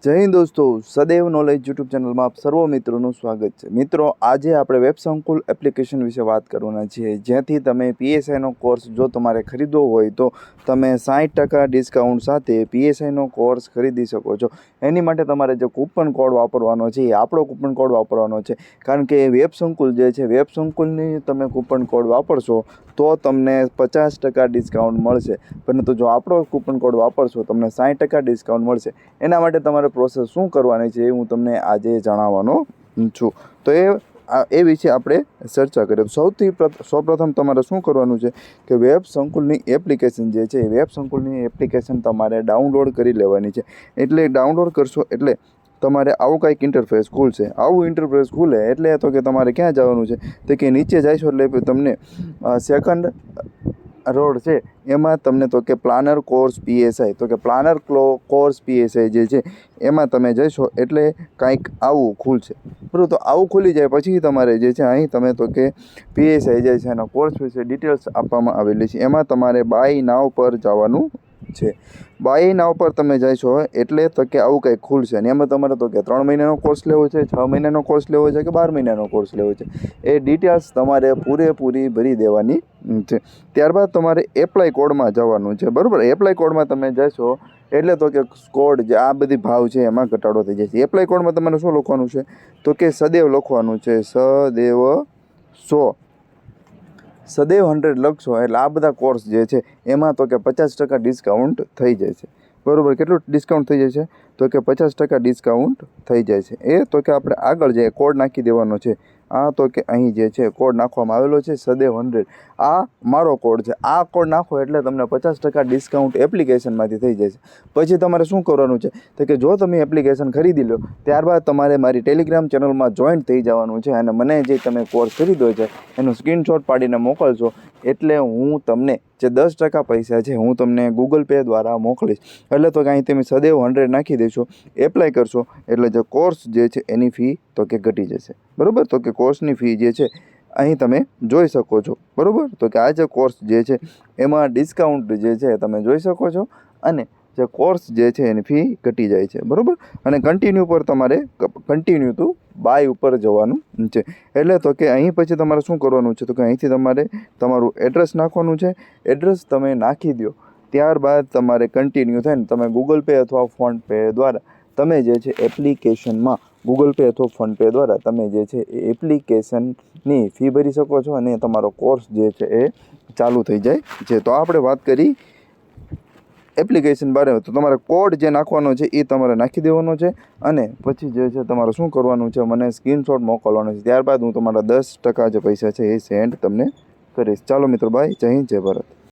જય હિન્દ દોસ્તો, સદૈવ knowledge YouTube ચેનલમાં આપ સર્વ મિત્રોનું સ્વાગત છે। મિત્રો, આજે આપણે વેબ સંકુલ એપ્લિકેશન વિશે વાત કરવાના છીએ, જ્યાંથી તમે પીએસઆઈનો કોર્સ જો તમારે ખરીદવો હોય તો તમે 60% ડિસ્કાઉન્ટ સાથે પીએસઆઈનો કોર્સ ખરીદી શકો છો। એની માટે તમારે જે કૂપન કોડ વાપરવાનો છે એ આપણો કૂપન કોડ વાપરવાનો છે, કારણ કે વેબ સંકુલ જે છે, વેબ સંકુલની તમે કૂપન કોડ વાપરશો તો તમને 50% ડિસ્કાઉન્ટ મળશે, પરંતુ જો આપણો કૂપન કોડ વાપરશો તમને 60% ડિસ્કાઉન્ટ મળશે। એના માટે તમારે પ્રોસેસ શું કરવાની છે એ હું તમને આજે જણાવવાનો છું। તો એ વિશે આપણે ચર્ચા કરીએ। સૌપ્રથમ તમારે શું કરવાનું છે કે વેબ સંકુલની એપ્લિકેશન જે છે, વેબ સંકુલની એપ્લિકેશન તમારે ડાઉનલોડ કરી લેવાની છે। એટલે ડાઉનલોડ કરશો એટલે તમારે આવું કંઈક ઇન્ટરફેસ ખુલશે। આવું ઇન્ટરફેસ ખુલે એટલે તો કે તમારે ક્યાં જવાનું છે તો કે નીચે જઈશો એટલે તમને સેકન્ડ રોડ છે એમાં તમને તો કે પ્લાનર કોર્સ પીએસઆઈ, તો કે પ્લાનર કોર્સ પીએસઆઈ જે છે એમાં તમે જશો એટલે કાંઈક આવું ખુલશે, બરાબર। તો આવું ખુલી જાય પછી તમારે જે છે અહીં તમે તો કે પીએસઆઈ જે છે એના કોર્સ વિશે ડિટેલ્સ આપવામાં આવેલી છે, એમાં તમારે બાય નાવ પર જવાનું છે। બાય નાવ પર તમે જશો એટલે તો કે આવું કંઈક ખુલશે અને એમાં તમારે તો કે 3 મહિનાનો કોર્સ લેવો છે, 6 મહિનાનો કોર્સ લેવો છે કે 12 મહિનાનો કોર્સ લેવો છે, એ ડિટેલ્સ તમારે પૂરેપૂરી ભરી દેવાની છે। ત્યારબાદ તમારે એપ્લાય કોડમાં જવાનું છે, બરાબર। એપ્લાય કોડમાં તમે જશો એટલે તો કે કોડ જે આ બધી ભાવ છે એમાં ઘટાડો થઈ જાય છે। એપ્લાય કોડમાં તમારે શું લખવાનું છે તો કે સદૈવ લખવાનું છે, સદૈવ 100, સદૈવ 100 લખશો એટલે આ બધા કોર્સ જે છે એમાં તો કે 50% ડિસ્કાઉન્ટ થઈ જાય છે, બરાબર। કેટલું ડિસ્કાઉન્ટ થઈ જાય છે તો કે 50% ડિસ્કાઉન્ટ થઈ જાય છે। એ તો કે આપણે આગળ જે કોડ નાખી દેવાનો છે, આ તો કે અહીં જે છે કોડ નાખવામાં આવેલો છે સદૈવ 100, આ મારો કોડ છે। આ કોડ નાખો એટલે તમને 50% ડિસ્કાઉન્ટ એપ્લિકેશનમાંથી થઈ જાય છે। પછી તમારે શું કરવાનું છે તો કે જો તમે એપ્લિકેશન ખરીદી લો ત્યારબાદ તમારે મારી ટેલિગ્રામ ચેનલમાં જોઈન્ટ થઈ જવાનું છે અને મને જે તમે કોર્સ ખરીદો છે એનો સ્ક્રીનશોટ પાડીને મોકલશો એટલે હું તમને જે 10% પૈસા છે હું તમને ગૂગલ પે દ્વારા મોકલીશ। એટલે તો કાંઈ તમે સદૈવ 100 નાખી દેશો, એપ્લાય કરશો એટલે જે કોર્સ જે છે એની ફી તો કે ઘટી જશે, બરાબર। તો કે કોર્સની ફી જે છે અહીં તમે જોઈ શકો છો, બરાબર। તો કે આ જે કોર્સ જે છે એમાં ડિસ્કાઉન્ટ જે છે તમે જોઈ શકો છો અને જે કોર્સ જે છે એની ફી ઘટી જાય છે, બરાબર। અને કન્ટિન્યુ પર તમારે કન્ટિન્યુ ટુ બાય ઉપર જવાનું છે। એટલે તો કે અહીં પછી તમારે શું કરવાનું છે તો કે અહીંથી તમારે તમારું એડ્રેસ નાખવાનું છે। એડ્રેસ તમે નાખી દો ત્યારબાદ તમારે કન્ટિન્યુ થાય ને તમે ગૂગલ પે અથવા ફોન પે દ્વારા તમે જે છે એપ્લિકેશનમાં ગૂગલ પે અથવા ફોન પે દ્વારા તમે જે છે એ એપ્લિકેશનની ફી ભરી શકો છો અને તમારો કોર્સ જે છે એ ચાલુ થઈ જાય છે। તો આપણે વાત કરી એપ્લિકેશન બારે, તો તમારે કોડ જે નાખવાનો છે એ તમારે નાખી દેવાનો છે અને પછી જે છે તમારે શું કરવાનું છે મને સ્ક્રીનશોટ મોકલવાનો છે, ત્યારબાદ હું તમારા 10% જે પૈસા છે એ સેન્ડ તમને કરીશ। ચાલો મિત્રો, બાય, જય હિન્દ, જય ભારત।